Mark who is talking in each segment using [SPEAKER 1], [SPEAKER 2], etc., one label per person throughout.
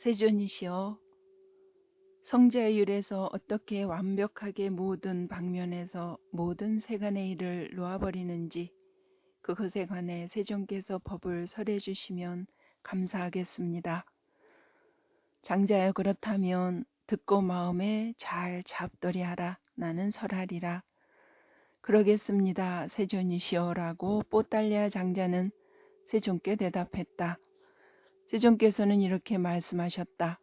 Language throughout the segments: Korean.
[SPEAKER 1] 세존이시여, 성자의 율에서 어떻게 완벽하게 모든 방면에서 모든 세간의 일을 놓아버리는지 그것에 관해 세존께서 법을 설해 주시면 감사하겠습니다. 장자여, 그렇다면 듣고 마음에 잘 잡돌이하라. 나는 설하리라. 그러겠습니다, 세존이시여라고 뽀달랴 장자는 세존께 대답했다. 세존께서는 이렇게 말씀하셨다.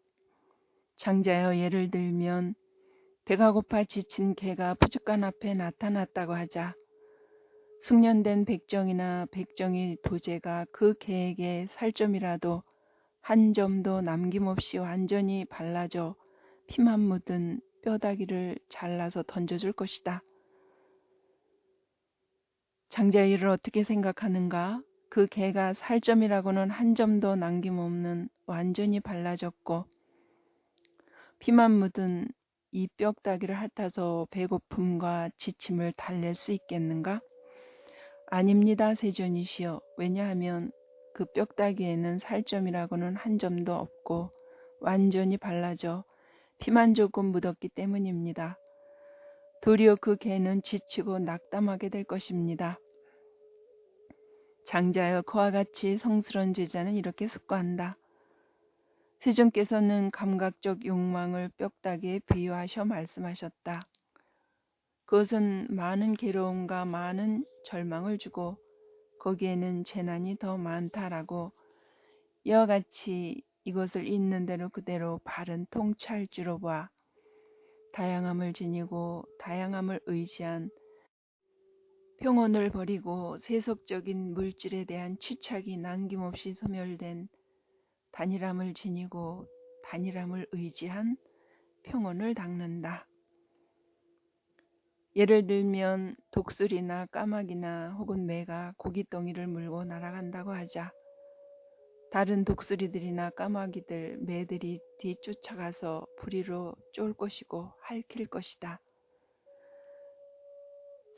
[SPEAKER 1] 장자여, 예를 들면 배가 고파 지친 개가 푸줏간 앞에 나타났다고 하자. 숙련된 백정이나 백정이 도제가 그 개에게 살점이라도 한 점도 남김없이 완전히 발라줘 피만 묻은 뼈다귀를 잘라서 던져줄 것이다. 장자의 일을 어떻게 생각하는가? 그 개가 살점이라고는 한 점도 남김없는 완전히 발라졌고 피만 묻은 이 뼈다귀를 핥아서 배고픔과 지침을 달랠 수 있겠는가? 아닙니다, 세존이시여. 왜냐하면 그 뼈다귀에는 살점이라고는 한 점도 없고 완전히 발라져 피만 조금 묻었기 때문입니다. 도리어 그 개는 지치고 낙담하게 될 것입니다. 장자여, 그와 같이 성스러운 제자는 이렇게 숙고한다. 세존께서는 감각적 욕망을 뼈다귀에 비유하셔 말씀하셨다. 그것은 많은 괴로움과 많은 절망을 주고 거기에는 재난이 더 많다라고 이와 같이 이것을 있는 대로 그대로 바른 통찰주로 봐 다양함을 지니고 다양함을 의지한 평온을 버리고 세속적인 물질에 대한 취착이 남김없이 소멸된 단일함을 지니고 단일함을 의지한 평온을 닦는다. 예를 들면 독수리나 까마귀나 혹은 매가 고깃덩이를 물고 날아간다고 하자. 다른 독수리들이나 까마귀들, 매들이 뒤쫓아가서 부리로 쫄 것이고 핥힐 것이다.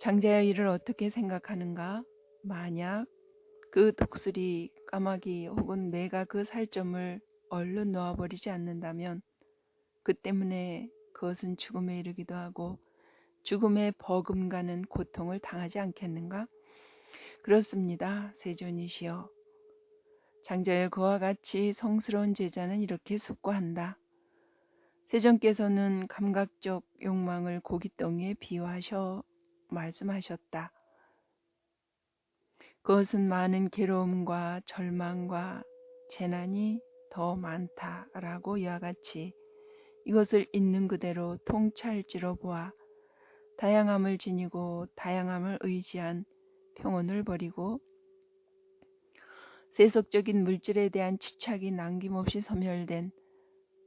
[SPEAKER 1] 장자의 일을 어떻게 생각하는가? 만약 그 독수리, 까마귀 혹은 매가 그 살점을 얼른 놓아버리지 않는다면 그 때문에 그것은 죽음에 이르기도 하고 죽음에 버금가는 고통을 당하지 않겠는가? 그렇습니다, 세존이시여. 장자여, 그와 같이 성스러운 제자는 이렇게 숙고한다. 세존께서는 감각적 욕망을 고깃덩이에 비유하셔 말씀하셨다. 그것은 많은 괴로움과 절망과 재난이 더 많다라고 이와 같이 이것을 있는 그대로 통찰지로 보아 다양함을 지니고 다양함을 의지한 평온을 버리고 세속적인 물질에 대한 치착이 남김없이 소멸된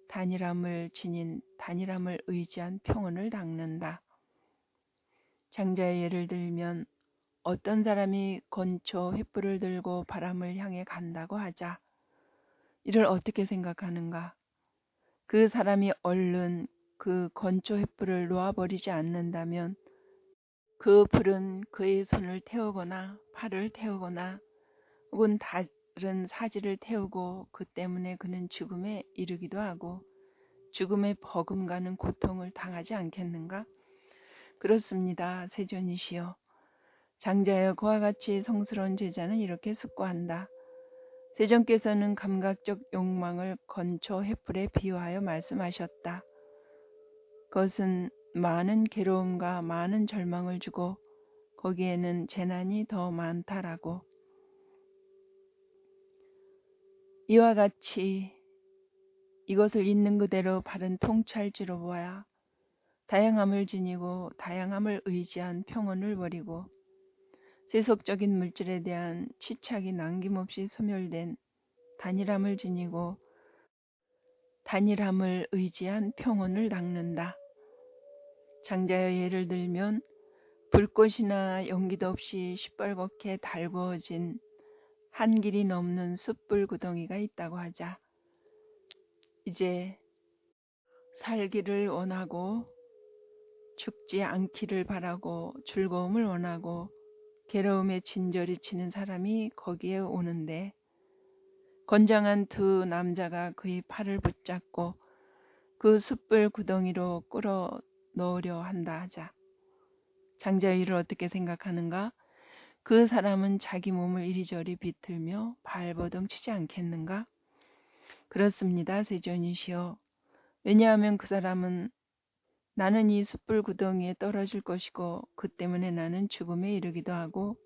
[SPEAKER 1] 단일함을 지닌 단일함을 의지한 평온을 닦는다. 장자의 예를 들면 어떤 사람이 건초 횃불을 들고 바람을 향해 간다고 하자. 이를 어떻게 생각하는가? 그 사람이 얼른 그 건초 횃불을 놓아버리지 않는다면 그 불은 그의 손을 태우거나 팔을 태우거나 혹은 다른 사지를 태우고 그 때문에 그는 죽음에 이르기도 하고 죽음에 버금가는 고통을 당하지 않겠는가? 그렇습니다, 세존이시여. 장자여, 그와 같이 성스러운 제자는 이렇게 숙고한다. 세존께서는 감각적 욕망을 건초 횃불에 비유하여 말씀하셨다. 그것은 많은 괴로움과 많은 절망을 주고 거기에는 재난이 더 많다라고. 이와 같이 이것을 있는 그대로 바른 통찰지로 보아야 다양함을 지니고 다양함을 의지한 평온을 버리고 세속적인 물질에 대한 치착이 남김없이 소멸된 단일함을 지니고 단일함을 의지한 평온을 닦는다. 장자여, 예를 들면 불꽃이나 연기도 없이 시뻘겋게 달구어진 한 길이 넘는 숯불 구덩이가 있다고 하자. 이제 살기를 원하고 죽지 않기를 바라고 즐거움을 원하고 괴로움에 진저리 치는 사람이 거기에 오는데 건장한 두 남자가 그의 팔을 붙잡고 그 숯불 구덩이로 끌어 넣으려 한다 하자. 장자의 일을 어떻게 생각하는가? 그 사람은 자기 몸을 이리저리 비틀며 발버둥 치지 않겠는가? 그렇습니다, 세존이시여. 왜냐하면 그 사람은 나는 이 숯불 구덩이에 떨어질 것이고 그 때문에 나는 죽음에 이르기도 하고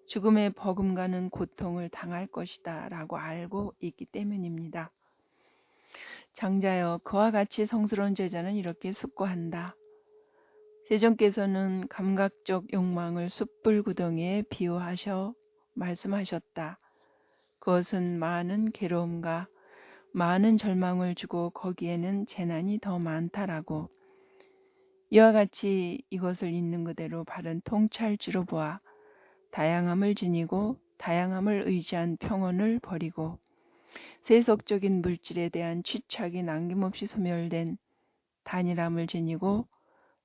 [SPEAKER 1] 죽음의 버금가는 고통을 당할 것이다 라고 알고 있기 때문입니다. 장자여, 그와 같이 성스러운 제자는 이렇게 숙고한다. 세존께서는 감각적 욕망을 숯불 구덩이에 비유하셔 말씀하셨다. 그것은 많은 괴로움과 많은 절망을 주고 거기에는 재난이 더 많다라고. 이와 같이 이것을 있는 그대로 바른 통찰지로 보아 다양함을 지니고 다양함을 의지한 평온을 버리고 세속적인 물질에 대한 취착이 남김없이 소멸된 단일함을 지니고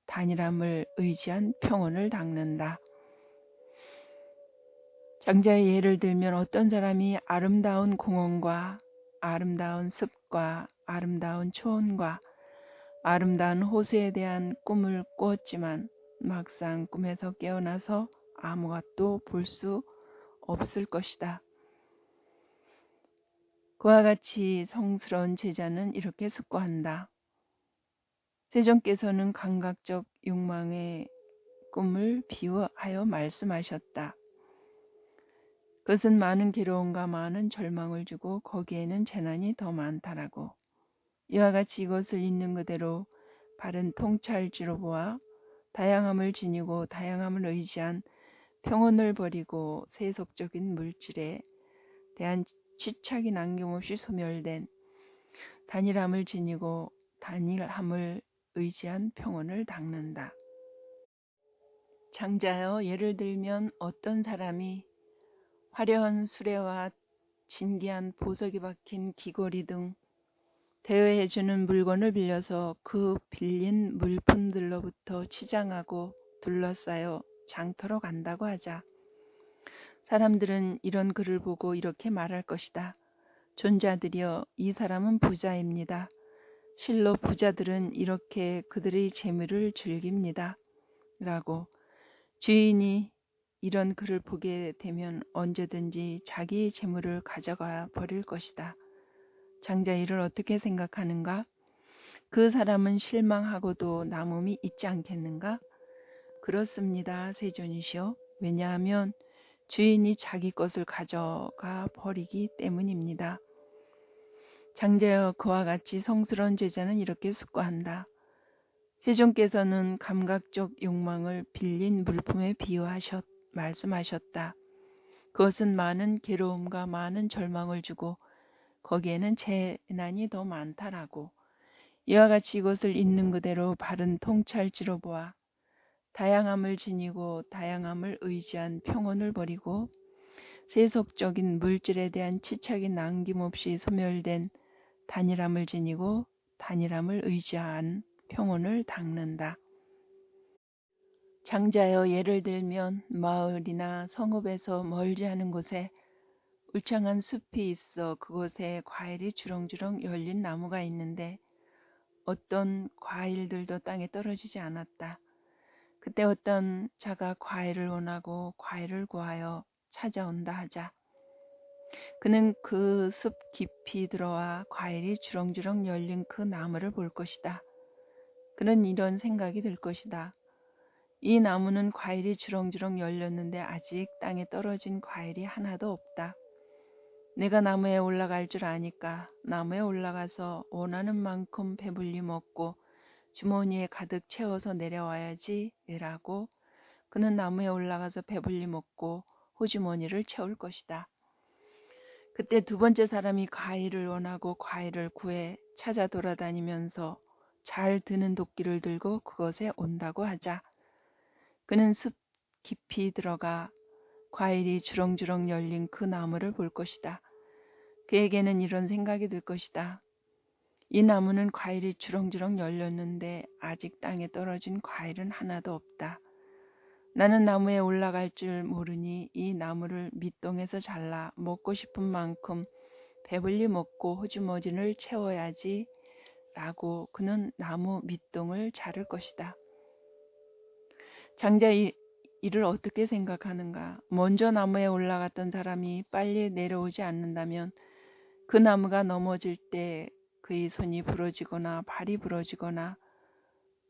[SPEAKER 1] 단일함을 의지한 평온을 닦는다. 장자의 예를 들면 어떤 사람이 아름다운 공원과 아름다운 숲과 아름다운 초원과 아름다운 호수에 대한 꿈을 꾸었지만 막상 꿈에서 깨어나서 아무것도 볼 수 없을 것이다. 그와 같이 성스러운 제자는 이렇게 숙고한다. 세존께서는 감각적 욕망의 꿈을 비유하여 말씀하셨다. 그것은 많은 괴로움과 많은 절망을 주고 거기에는 재난이 더 많다라고. 이와 같이 이것을 있는 그대로 바른 통찰지로 보아 다양함을 지니고 다양함을 의지한 평온을 버리고 세속적인 물질에 대한 집착이 남김없이 소멸된 단일함을 지니고 단일함을 의지한 평온을 닦는다. 장자여, 예를 들면 어떤 사람이 화려한 수레와 진귀한 보석이 박힌 귀걸이 등 대여해주는 물건을 빌려서 그 빌린 물품들로부터 치장하고 둘러싸여 장터로 간다고 하자. 사람들은 이런 글을 보고 이렇게 말할 것이다. 존자들이여, 이 사람은 부자입니다. 실로 부자들은 이렇게 그들의 재물을 즐깁니다. 라고. 주인이 이런 글을 보게 되면 언제든지 자기의 재물을 가져가 버릴 것이다. 장자 이를 어떻게 생각하는가? 그 사람은 실망하고도 남음이 있지 않겠는가? 그렇습니다, 세존이시여. 왜냐하면 주인이 자기 것을 가져가 버리기 때문입니다. 장자여, 그와 같이 성스러운 제자는 이렇게 숙고한다. 세존께서는 감각적 욕망을 빌린 물품에 비유하셨 말씀하셨다. 그것은 많은 괴로움과 많은 절망을 주고 거기에는 재난이 더 많다라고. 이와 같이 이것을 있는 그대로 바른 통찰지로 보아 다양함을 지니고 다양함을 의지한 평온을 버리고 세속적인 물질에 대한 치착이 남김없이 소멸된 단일함을 지니고 단일함을 의지한 평온을 닦는다. 장자여, 예를 들면 마을이나 성읍에서 멀지 않은 곳에 울창한 숲이 있어 그곳에 과일이 주렁주렁 열린 나무가 있는데 어떤 과일들도 땅에 떨어지지 않았다. 그때 어떤 자가 과일을 원하고 과일을 구하여 찾아온다 하자. 그는 그 숲 깊이 들어와 과일이 주렁주렁 열린 그 나무를 볼 것이다. 그는 이런 생각이 들 것이다. 이 나무는 과일이 주렁주렁 열렸는데 아직 땅에 떨어진 과일이 하나도 없다. 내가 나무에 올라갈 줄 아니까 나무에 올라가서 원하는 만큼 배불리 먹고 주머니에 가득 채워서 내려와야지 라고 그는 나무에 올라가서 배불리 먹고 호주머니를 채울 것이다. 그때 두 번째 사람이 과일을 원하고 과일을 구해 찾아 돌아다니면서 잘 드는 도끼를 들고 그것에 온다고 하자. 그는 숲 깊이 들어가 과일이 주렁주렁 열린 그 나무를 볼 것이다. 그에게는 이런 생각이 들 것이다. 이 나무는 과일이 주렁주렁 열렸는데 아직 땅에 떨어진 과일은 하나도 없다. 나는 나무에 올라갈 줄 모르니 이 나무를 밑동에서 잘라 먹고 싶은 만큼 배불리 먹고 호주머니를 채워야지 라고 그는 나무 밑동을 자를 것이다. 장자 이를 어떻게 생각하는가? 먼저 나무에 올라갔던 사람이 빨리 내려오지 않는다면 그 나무가 넘어질 때 그의 손이 부러지거나 발이 부러지거나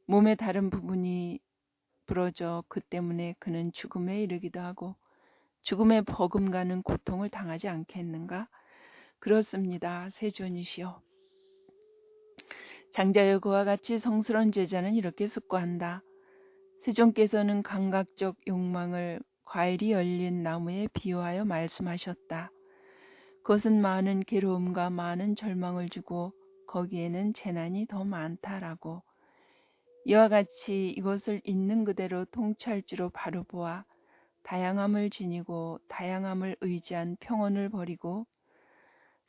[SPEAKER 1] 몸의 다른 부분이 부러져 그 때문에 그는 죽음에 이르기도 하고 죽음에 버금가는 고통을 당하지 않겠는가? 그렇습니다. 세존이시여. 장자여 그와 같이 성스러운 제자는 이렇게 숙고한다. 세존께서는 감각적 욕망을 과일이 열린 나무에 비유하여 말씀하셨다. 그것은 많은 괴로움과 많은 절망을 주고 거기에는 재난이 더 많다라고. 이와 같이 이것을 있는 그대로 통찰지로 바로 보아 다양함을 지니고 다양함을 의지한 평온을 버리고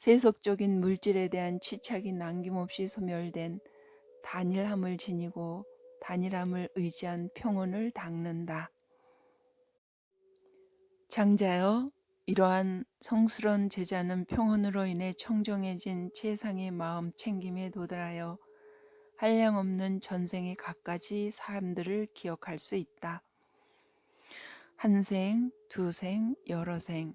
[SPEAKER 1] 세속적인 물질에 대한 치착이 남김없이 소멸된 단일함을 지니고 단일함을 의지한 평온을 닦는다. 장자여, 이러한 성스러운 제자는 평온으로 인해 청정해진 최상의 마음 챙김에 도달하여 한량없는 전생의 갖가지 사람들을 기억할 수 있다. 한 생, 두 생, 여러 생,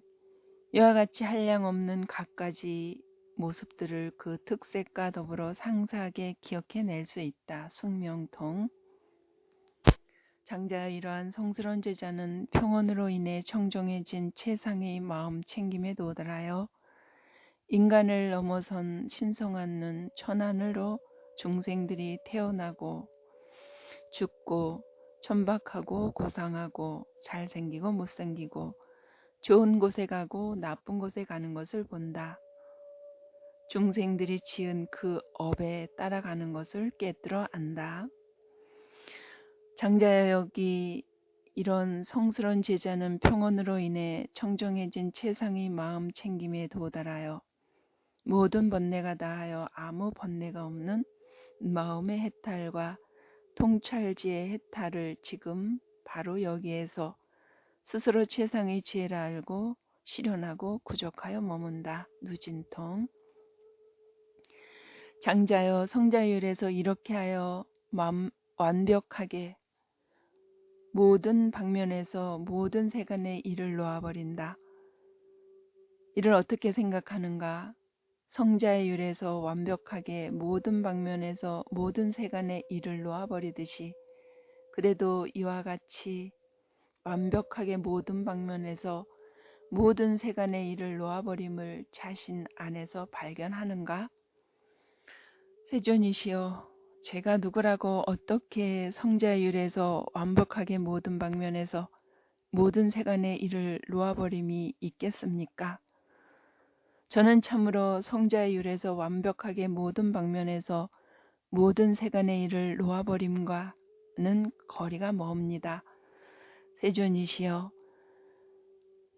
[SPEAKER 1] 이와 같이 한량없는 갖가지 모습들을 그 특색과 더불어 상세하게 기억해낼 수 있다. 숙명통. 장자의 이러한 성스러운 제자는 평온으로 인해 청정해진 최상의 마음 챙김에 도달하여 인간을 넘어선 신성한 눈 천안으로 중생들이 태어나고 죽고 천박하고 고상하고 잘생기고 못생기고 좋은 곳에 가고 나쁜 곳에 가는 것을 본다. 중생들이 지은 그 업에 따라가는 것을 깨뜨려 안다. 장자여 여기 이런 성스러운 제자는 평온으로 인해 청정해진 최상의 마음 챙김에 도달하여 모든 번뇌가 다하여 아무 번뇌가 없는 마음의 해탈과 통찰지의 해탈을 지금 바로 여기에서 스스로 최상의 지혜를 알고 실현하고 구족하여 머문다. 누진통. 장자여 성자율에서 이렇게 하여 완벽하게 모든 방면에서 모든 세간의 일을 놓아버린다. 이를 어떻게 생각하는가? 성자의 율에서 완벽하게 모든 방면에서 모든 세간의 일을 놓아버리듯이 그래도 이와 같이 완벽하게 모든 방면에서 모든 세간의 일을 놓아버림을 자신 안에서 발견하는가? 세존이시여, 제가 누구라고 어떻게 성자의 율에서 완벽하게 모든 방면에서 모든 세간의 일을 놓아버림이 있겠습니까? 저는 참으로 성자의 율에서 완벽하게 모든 방면에서 모든 세간의 일을 놓아버림과는 거리가 멉니다. 세존이시여,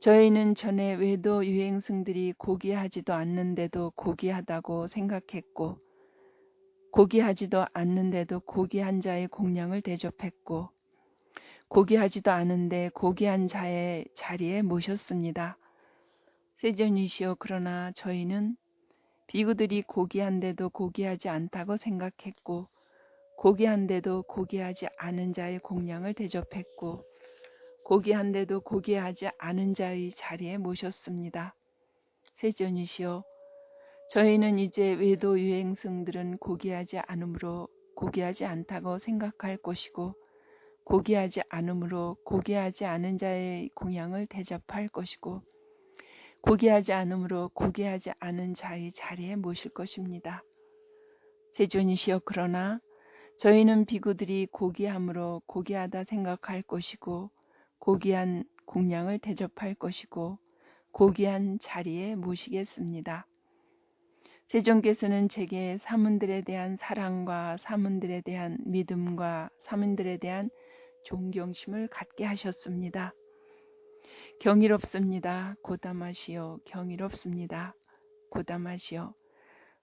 [SPEAKER 1] 저희는 전에 외도 유행승들이 고귀하지도 않는데도 고귀하다고 생각했고 고귀하지도 않는데도 고귀한 자의 공양을 대접했고 고귀하지도 않은데 고귀한 자의 자리에 모셨습니다. 세존이시여, 그러나 저희는 비구들이 고귀한데도 고귀하지 않다고 생각했고 고귀한데도 고귀하지 않은 자의 공양을 대접했고 고귀한데도 고귀하지 않은 자의 자리에 모셨습니다. 세존이시여, 저희는 이제 외도 유행승들은 고귀하지 않으므로 고귀하지 않다고 생각할 것이고 고귀하지 않으므로 고귀하지 않은 자의 공양을 대접할 것이고 고귀하지 않으므로 고귀하지 않은 자의 자리에 모실 것입니다. 세존이시여, 그러나 저희는 비구들이 고귀함으로 고귀하다 생각할 것이고 고귀한 공양을 대접할 것이고 고귀한 자리에 모시겠습니다. 세존께서는 제게 사문들에 대한 사랑과 사문들에 대한 믿음과 사문들에 대한 존경심을 갖게 하셨습니다. 경이롭습니다. 고담하시오. 경이롭습니다. 고담하시오.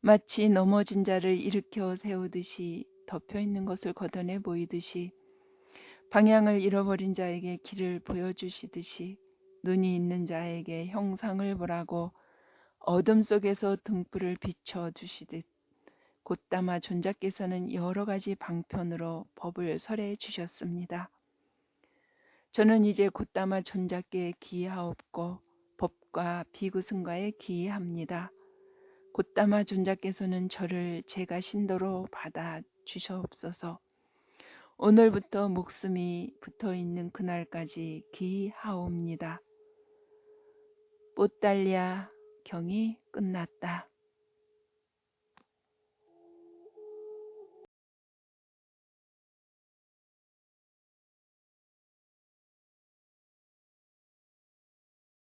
[SPEAKER 1] 마치 넘어진 자를 일으켜 세우듯이 덮여있는 것을 걷어내 보이듯이 방향을 잃어버린 자에게 길을 보여주시듯이 눈이 있는 자에게 형상을 보라고 어둠 속에서 등불을 비춰 주시듯 곧다마 존자께서는 여러 가지 방편으로 법을 설해 주셨습니다. 저는 이제 곧다마 존자께 기하옵고 법과 비구승과에 기합니다. 곧다마 존자께서는 저를 제가 신도로 받아 주시옵소서. 오늘부터 목숨이 붙어있는 그날까지 기하옵니다. 뽀달리아 경이 끝났다.